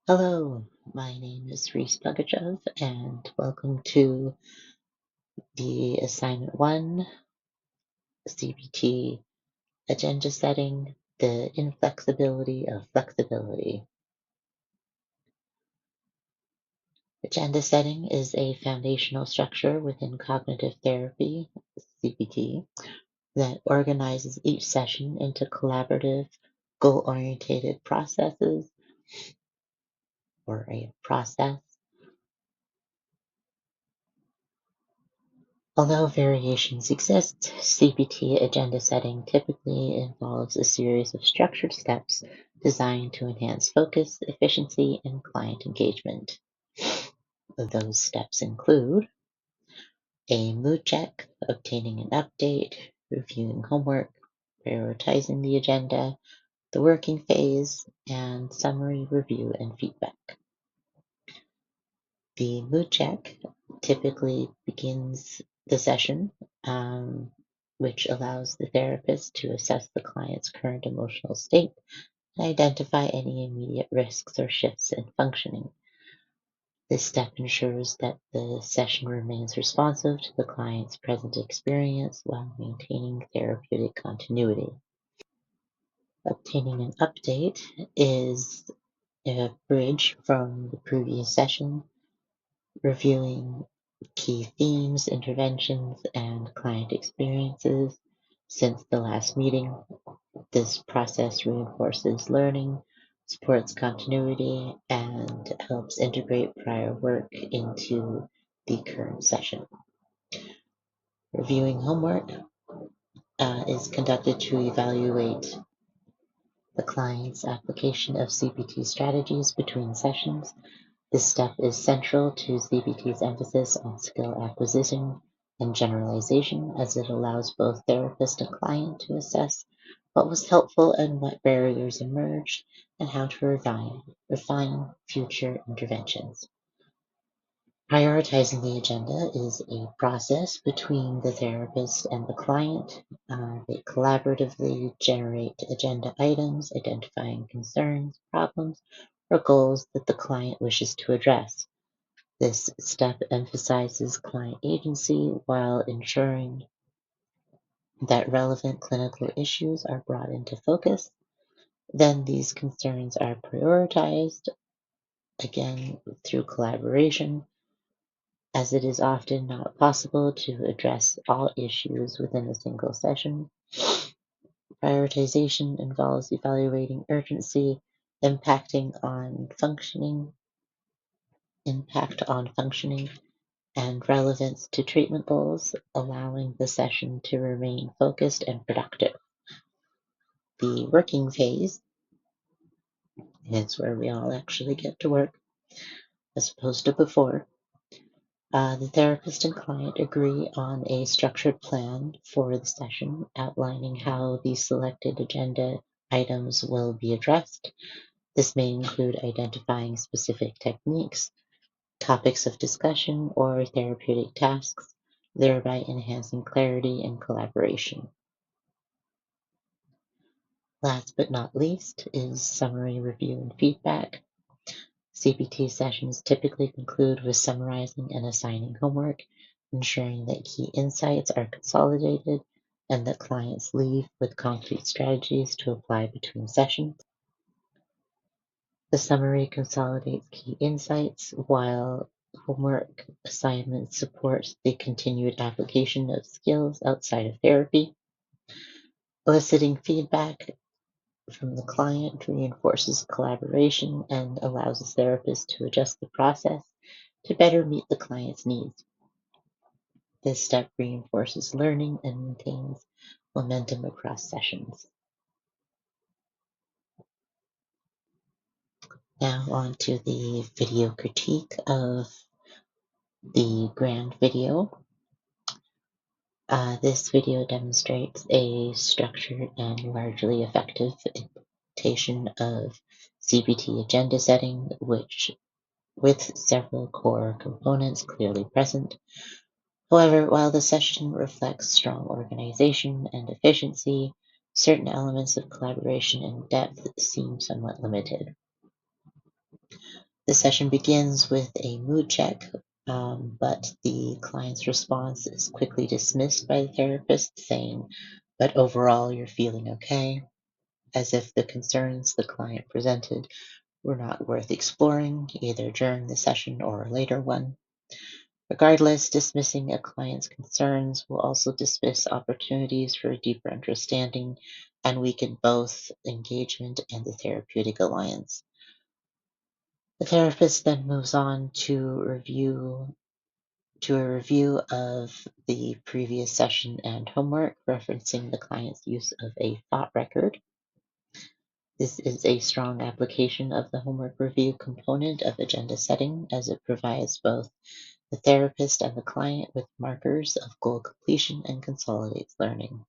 Hello, my name is Rhys Pugatschew, and welcome to the Assignment 1 CBT Agenda Setting, the Inflexibility of Flexibility. Agenda setting is a foundational structure within cognitive therapy, CBT, that organizes each session into collaborative, goal-oriented processes or a process. Although variations exist, CBT agenda setting typically involves a series of structured steps designed to enhance focus, efficiency, and client engagement. Those steps include a mood check, obtaining an update, reviewing homework, prioritizing the agenda, the working phase, and summary review and feedback. The mood check typically begins the session, which allows the therapist to assess the client's current emotional state and identify any immediate risks or shifts in functioning. This step ensures that the session remains responsive to the client's present experience while maintaining therapeutic continuity. Obtaining an update is a bridge from the previous session, reviewing key themes, interventions, and client experiences since the last meeting. This process reinforces learning, supports continuity, and helps integrate prior work into the current session. Reviewing homework is conducted to evaluate the client's application of CBT strategies between sessions. This step is central to CBT's emphasis on skill acquisition and generalization, as it allows both therapist and client to assess what was helpful and what barriers emerged, and how to refine future interventions. Prioritizing the agenda is a process between the therapist and the client. They collaboratively generate agenda items, identifying concerns, problems, or goals that the client wishes to address. This step emphasizes client agency while ensuring that relevant clinical issues are brought into focus. Then these concerns are prioritized, again through collaboration, as it is often not possible to address all issues within a single session. Prioritization involves evaluating urgency, impact on functioning, and relevance to treatment goals, allowing the session to remain focused and productive. The working phase is where we all actually get to work, as opposed to before. The therapist and client agree on a structured plan for the session, outlining how the selected agenda items will be addressed. This may include identifying specific techniques, topics of discussion, or therapeutic tasks, thereby enhancing clarity and collaboration. Last but not least is summary review and feedback. CBT sessions typically conclude with summarizing and assigning homework, ensuring that key insights are consolidated and that clients leave with concrete strategies to apply between sessions. The summary consolidates key insights, while homework assignments support the continued application of skills outside of therapy. Eliciting feedback from the client reinforces collaboration and allows the therapist to adjust the process to better meet the client's needs. This step reinforces learning and maintains momentum across sessions. Now on to the video critique of the grand video. This video demonstrates a structured and largely effective implementation of CBT agenda setting, with several core components clearly present. However, while the session reflects strong organization and efficiency, certain elements of collaboration and depth seem somewhat limited. The session begins with a mood check, but the client's response is quickly dismissed by the therapist, saying, "But overall, you're feeling okay," as if the concerns the client presented were not worth exploring, either during the session or a later one. Regardless, dismissing a client's concerns will also dismiss opportunities for a deeper understanding and weaken both engagement and the therapeutic alliance. The therapist then moves on to a review of the previous session and homework, referencing the client's use of a thought record. This is a strong application of the homework review component of agenda setting, as it provides both the therapist and the client with markers of goal completion and consolidates learning.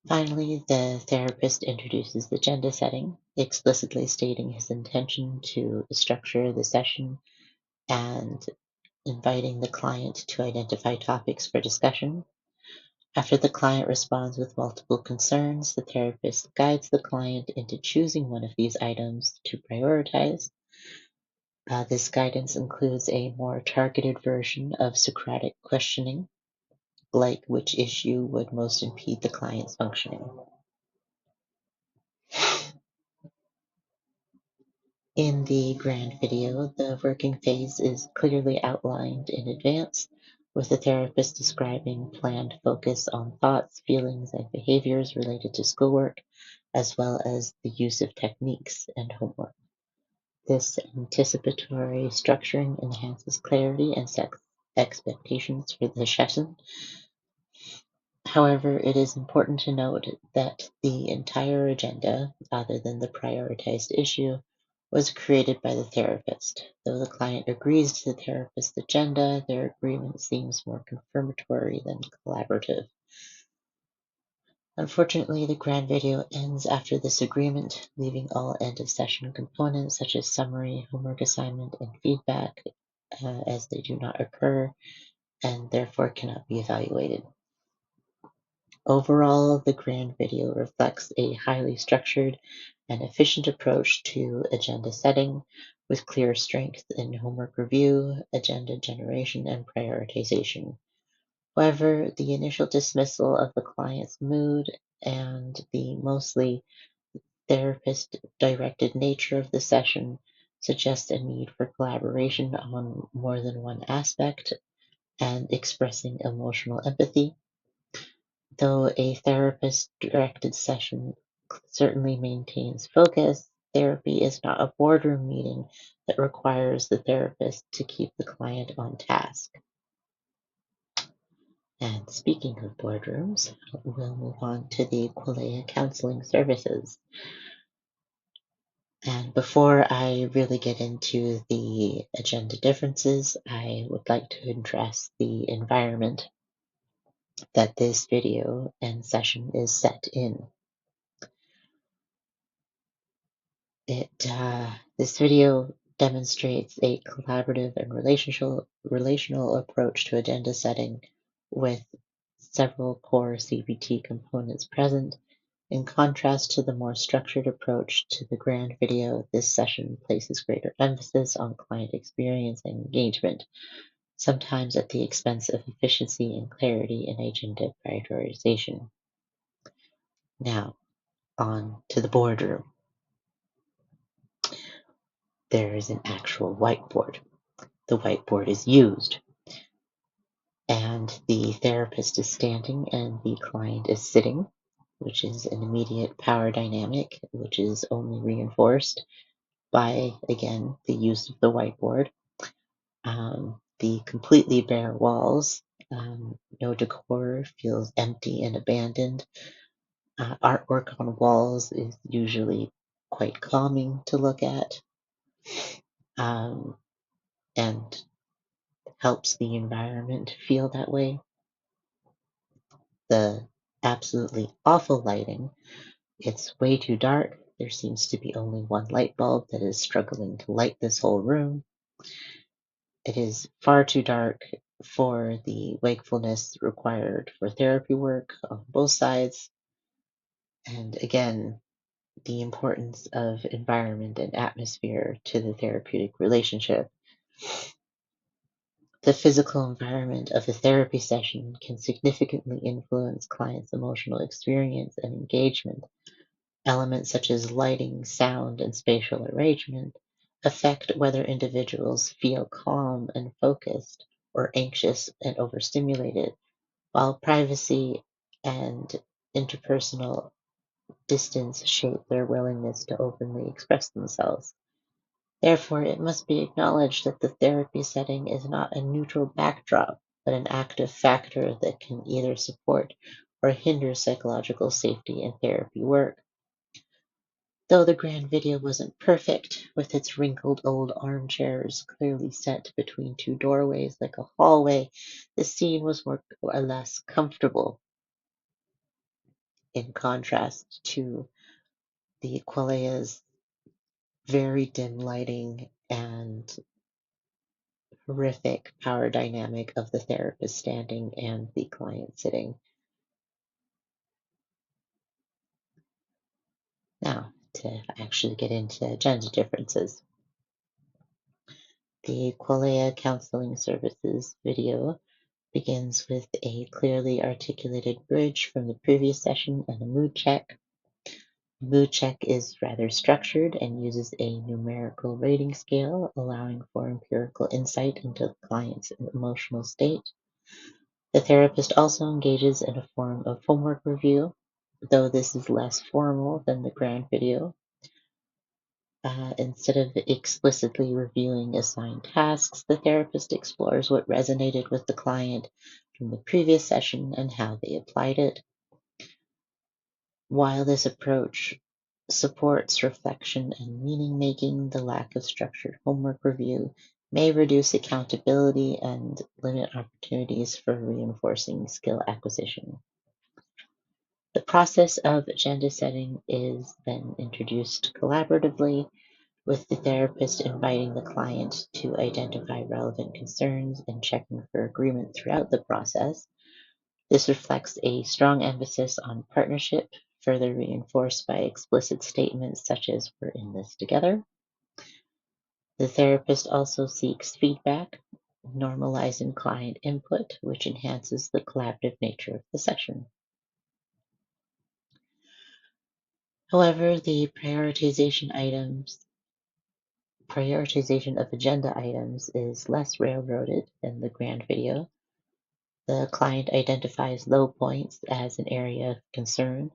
Finally, the therapist introduces the agenda setting, explicitly stating his intention to structure the session and inviting the client to identify topics for discussion. After the client responds with multiple concerns, the therapist guides the client into choosing one of these items to prioritize. This guidance includes a more targeted version of Socratic questioning, like which issue would most impede the client's functioning. In the grand video, the working phase is clearly outlined in advance, with the therapist describing planned focus on thoughts, feelings, and behaviors related to schoolwork, as well as the use of techniques and homework. This anticipatory structuring enhances clarity and sets expectations for the session. However, it is important to note that the entire agenda, other than the prioritized issue, was created by the therapist. Though the client agrees to the therapist's agenda, their agreement seems more confirmatory than collaborative. Unfortunately, the grand video ends after this agreement, leaving all end-of-session components such as summary, homework assignment, and feedback as they do not occur and therefore cannot be evaluated. Overall, the grand video reflects a highly structured and efficient approach to agenda setting, with clear strength in homework review, agenda generation, and prioritization. However, the initial dismissal of the client's mood and the mostly therapist-directed nature of the session suggests a need for collaboration on more than one aspect and expressing emotional empathy. Though a therapist-directed session certainly maintains focus, therapy is not a boardroom meeting that requires the therapist to keep the client on task. And speaking of boardrooms, we'll move on to the Qualia Counseling Services. And before I really get into the agenda differences, I would like to address the environment that this video and session is set in. This video demonstrates a collaborative and relational approach to agenda setting with several core CBT components present. In contrast to the more structured approach to the grand video, this session places greater emphasis on client experience and engagement, sometimes at the expense of efficiency and clarity in agenda prioritization. Now, on to the boardroom. There is an actual whiteboard. The whiteboard is used, and the therapist is standing and the client is sitting, which is an immediate power dynamic, which is only reinforced by, again, the use of the whiteboard. The completely bare walls, no decor, feels empty and abandoned. Artwork on walls is usually quite calming to look at, and helps the environment feel that way. The absolutely awful lighting, it's way too dark. There seems to be only one light bulb that is struggling to light this whole room. It is far too dark for the wakefulness required for therapy work on both sides. And again, the importance of environment and atmosphere to the therapeutic relationship. The physical environment of a therapy session can significantly influence clients' emotional experience and engagement. Elements such as lighting, sound, and spatial arrangement affect whether individuals feel calm and focused or anxious and overstimulated, while privacy and interpersonal distance shape their willingness to openly express themselves. Therefore, it must be acknowledged that the therapy setting is not a neutral backdrop, but an active factor that can either support or hinder psychological safety in therapy work. Though the grand video wasn't perfect, with its wrinkled old armchairs clearly set between two doorways like a hallway, the scene was more or less comfortable, in contrast to the Qualea's very dim lighting and horrific power dynamic of the therapist standing and the client sitting. Now, to actually get into gender differences. The Qualea Counseling Services video begins with a clearly articulated bridge from the previous session and a mood check. The mood check is rather structured and uses a numerical rating scale, allowing for empirical insight into the client's emotional state. The therapist also engages in a form of homework review, though this is less formal than the grand video. Instead of explicitly reviewing assigned tasks, the therapist explores what resonated with the client from the previous session and how they applied it. While this approach supports reflection and meaning-making, the lack of structured homework review may reduce accountability and limit opportunities for reinforcing skill acquisition. The process of agenda setting is then introduced collaboratively, with the therapist inviting the client to identify relevant concerns and checking for agreement throughout the process. This reflects a strong emphasis on partnership, further reinforced by explicit statements such as "we're in this together." The therapist also seeks feedback, normalizing client input, which enhances the collaborative nature of the session. However, the prioritization of agenda items is less railroaded than the grand video. The client identifies low points as an area of concern,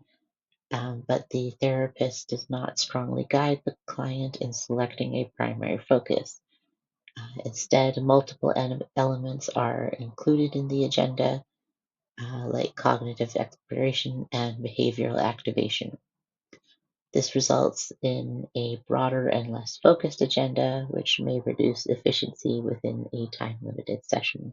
but the therapist does not strongly guide the client in selecting a primary focus. Instead, multiple elements are included in the agenda, like cognitive exploration and behavioral activation. This results in a broader and less focused agenda, which may reduce efficiency within a time-limited session.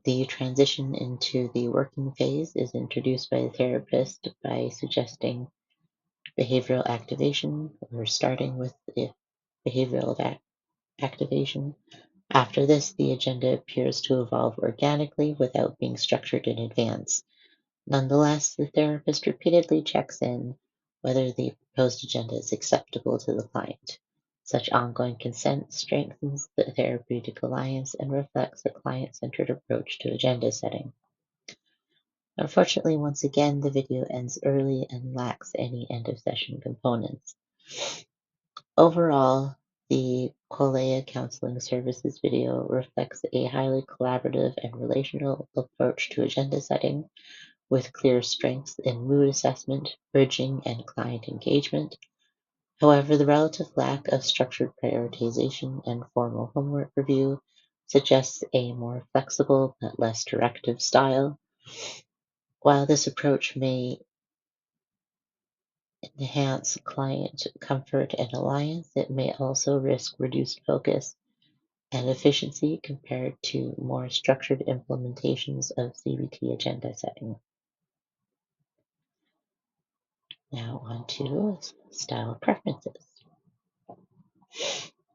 The transition into the working phase is introduced by the therapist by suggesting behavioral activation, or starting with behavioral activation. After this, the agenda appears to evolve organically without being structured in advance. Nonetheless, the therapist repeatedly checks in whether the proposed agenda is acceptable to the client. Such ongoing consent strengthens the therapeutic alliance and reflects a client-centered approach to agenda setting. Unfortunately, once again, the video ends early and lacks any end-of-session components. Overall, the Qualea Counseling Services video reflects a highly collaborative and relational approach to agenda setting, with clear strengths in mood assessment, bridging, and client engagement. However, the relative lack of structured prioritization and formal homework review suggests a more flexible but less directive style. While this approach may enhance client comfort and alliance, it may also risk reduced focus and efficiency compared to more structured implementations of CBT agenda setting. Now on to style preferences.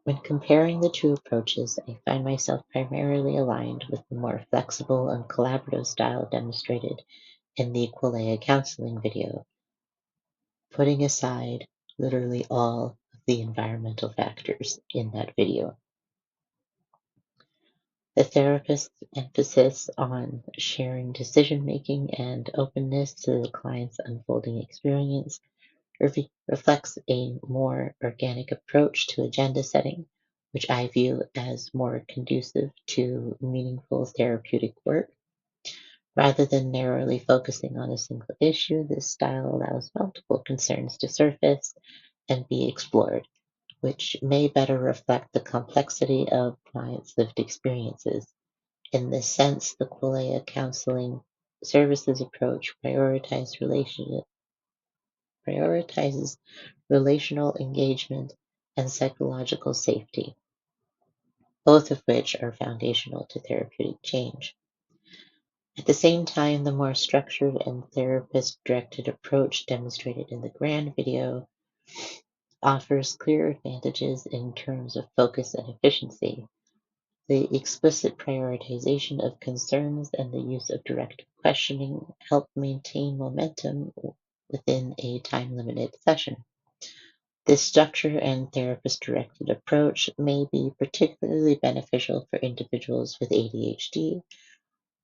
When comparing the two approaches, I find myself primarily aligned with the more flexible and collaborative style demonstrated in the Qualea counseling video. putting aside literally all of the environmental factors in that video. The therapist's emphasis on sharing decision-making and openness to the client's unfolding experience reflects a more organic approach to agenda setting, which I view as more conducive to meaningful therapeutic work. Rather than narrowly focusing on a single issue, this style allows multiple concerns to surface and be explored, which may better reflect the complexity of clients' lived experiences. In this sense, the Qualia Counseling Services approach prioritizes relational engagement and psychological safety, both of which are foundational to therapeutic change. At the same time, the more structured and therapist-directed approach demonstrated in the Grand video offers clear advantages in terms of focus and efficiency. The explicit prioritization of concerns and the use of directive questioning help maintain momentum within a time-limited session. This structure and therapist-directed approach may be particularly beneficial for individuals with ADHD.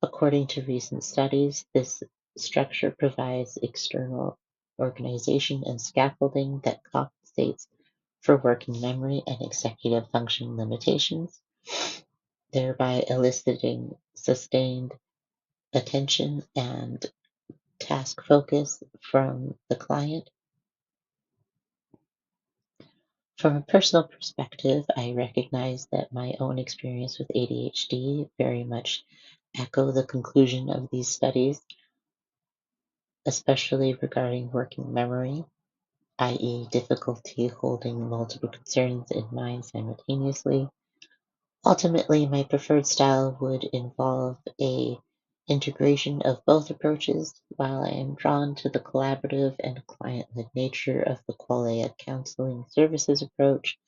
According to recent studies, this structure provides external organization and scaffolding that compensates for working memory and executive function limitations, thereby eliciting sustained attention and task focus from the client. From a personal perspective, I recognize that my own experience with ADHD very much echo the conclusion of these studies, especially regarding working memory, i.e. difficulty holding multiple concerns in mind simultaneously. Ultimately, my preferred style would involve a integration of both approaches. While I am drawn to the collaborative and client-led nature of the Qualia Counseling Services approach,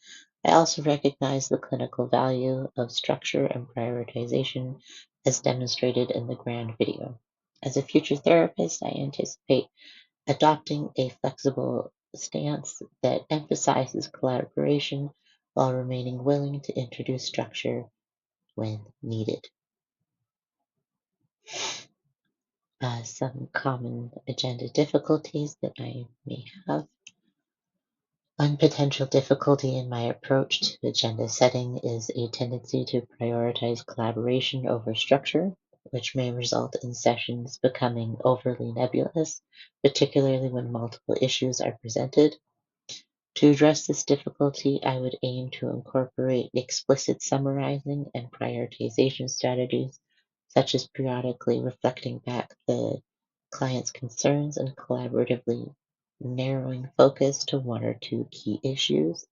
I also recognize the clinical value of structure and prioritization as demonstrated in the Grand video. As a future therapist, I anticipate adopting a flexible stance that emphasizes collaboration while remaining willing to introduce structure when needed. Some common agenda difficulties that I may have. One potential difficulty in my approach to agenda setting is a tendency to prioritize collaboration over structure, which may result in sessions becoming overly nebulous, particularly when multiple issues are presented. To address this difficulty, I would aim to incorporate explicit summarizing and prioritization strategies, such as periodically reflecting back the client's concerns and collaboratively narrowing focus to one or two key issues.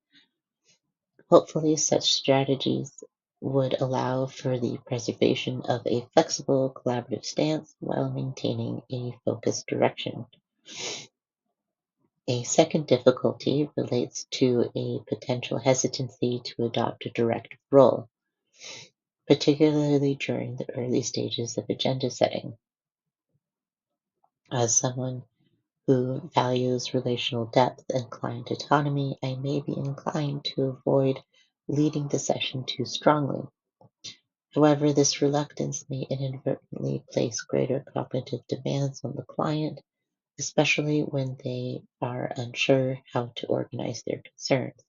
Hopefully, such strategies would allow for the preservation of a flexible collaborative stance while maintaining a focused direction. A second difficulty relates to a potential hesitancy to adopt a directive role, particularly during the early stages of agenda setting. As someone who values relational depth and client autonomy, I may be inclined to avoid leading the session too strongly. However, this reluctance may inadvertently place greater cognitive demands on the client, especially when they are unsure how to organize their concerns.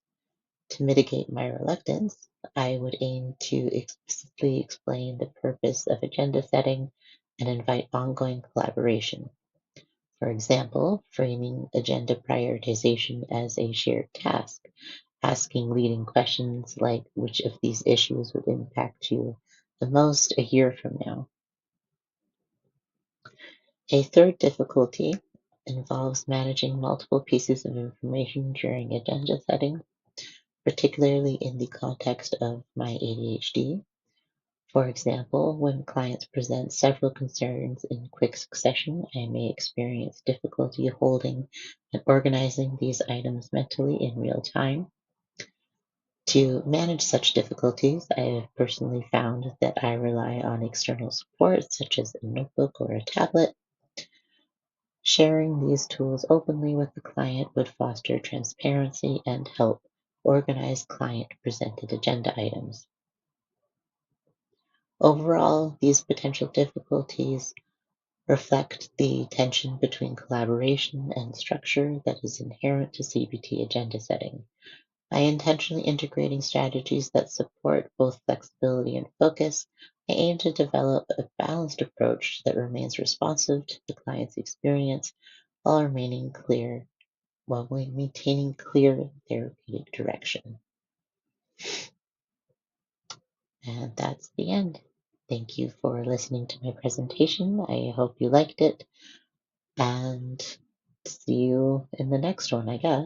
To mitigate my reluctance, I would aim to explicitly explain the purpose of agenda setting and invite ongoing collaboration. For example, framing agenda prioritization as a shared task, asking leading questions like which of these issues would impact you the most a year from now. A third difficulty involves managing multiple pieces of information during agenda setting, particularly in the context of my ADHD. For example, when clients present several concerns in quick succession, I may experience difficulty holding and organizing these items mentally in real time. To manage such difficulties, I have personally found that I rely on external support, such as a notebook or a tablet. Sharing these tools openly with the client would foster transparency and help organize client-presented agenda items. Overall, these potential difficulties reflect the tension between collaboration and structure that is inherent to CBT agenda setting. By intentionally integrating strategies that support both flexibility and focus, I aim to develop a balanced approach that remains responsive to the client's experience while maintaining clear therapeutic direction. And that's the end. Thank you for listening to my presentation. I hope you liked it, and see you in the next one, I guess.